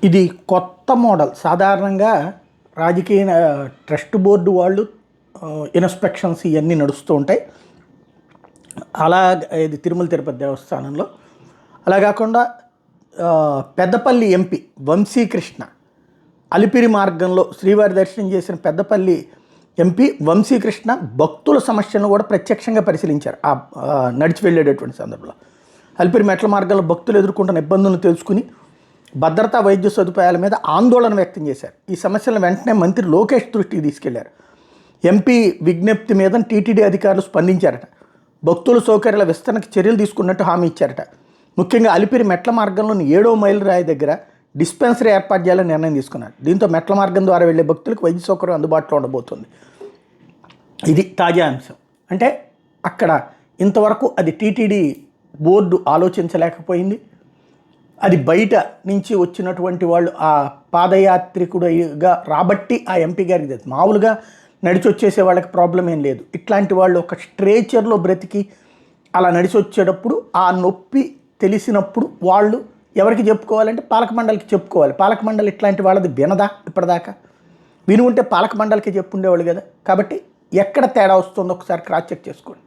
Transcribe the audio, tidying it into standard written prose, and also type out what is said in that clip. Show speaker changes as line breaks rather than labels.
ఇది కొత్త మోడల్. సాధారణంగా రాజకీయ ట్రస్ట్ బోర్డు వాళ్ళు ఇన్స్పెక్షన్స్ ఇవన్నీ నడుస్తూ ఉంటాయి. అలా ఇది తిరుమల తిరుపతి దేవస్థానంలో అలా కాకుండా పెద్దపల్లి ఎంపీ వంశీకృష్ణ అలిపిరి మార్గంలో శ్రీవారి దర్శనం చేసిన పెద్దపల్లి ఎంపీ వంశీకృష్ణ భక్తుల సమస్యలను కూడా ప్రత్యక్షంగా పరిశీలించారు. నడిచి వెళ్ళేటటువంటి సందర్భంలో అలిపిరి మెట్ల మార్గంలో భక్తులు ఎదుర్కొంటున్న ఇబ్బందులను తెలుసుకుని భద్రతా వైద్య సదుపాయాల మీద ఆందోళన వ్యక్తం చేశారు. ఈ సమస్యలను వెంటనే మంత్రి లోకేష్ దృష్టికి తీసుకెళ్లారు. ఎంపీ విజ్ఞప్తి మీద టీటీడీ అధికారులు స్పందించారట. భక్తుల సౌకర్యాల విస్తరణకు చర్యలు తీసుకున్నట్టు హామీ ఇచ్చారట. ముఖ్యంగా అలిపిరి మెట్ల మార్గంలోని 7వ మైలు రాయి దగ్గర డిస్పెన్సరీ ఏర్పాటు చేయాలని నిర్ణయం తీసుకున్నారు. దీంతో మెట్ల మార్గం ద్వారా వెళ్లే భక్తులకు వైద్య సౌకర్యం అందుబాటులో ఉండబోతుంది. ఇది తాజా అంశం. అంటే అక్కడ ఇంతవరకు అది టీటీడీ బోర్డు ఆలోచించలేకపోయింది. అది బయట నుంచి వచ్చినటువంటి వాళ్ళు ఆ పాదయాత్రికుడిగా రాబట్టి ఆ ఎంపీ గారికి తెలుసు. మామూలుగా నడిచి వచ్చేసే వాళ్ళకి ప్రాబ్లం ఏం లేదు. ఇట్లాంటి వాళ్ళు ఒక స్ట్రేచర్లో బ్రతికి అలా నడిచి వచ్చేటప్పుడు ఆ నొప్పి తెలిసినప్పుడు వాళ్ళు ఎవరికి చెప్పుకోవాలంటే పాలక మండలికి చెప్పుకోవాలి. పాలక మండలి ఇట్లాంటి వాళ్ళది వినదా? ఇప్పటిదాకా విని ఉంటే పాలక మండలికి చెప్పుండేవాళ్ళు కదా. కాబట్టి ఎక్కడ తేడా వస్తుందో ఒకసారి క్రాస్ చెక్ చేసుకోండి.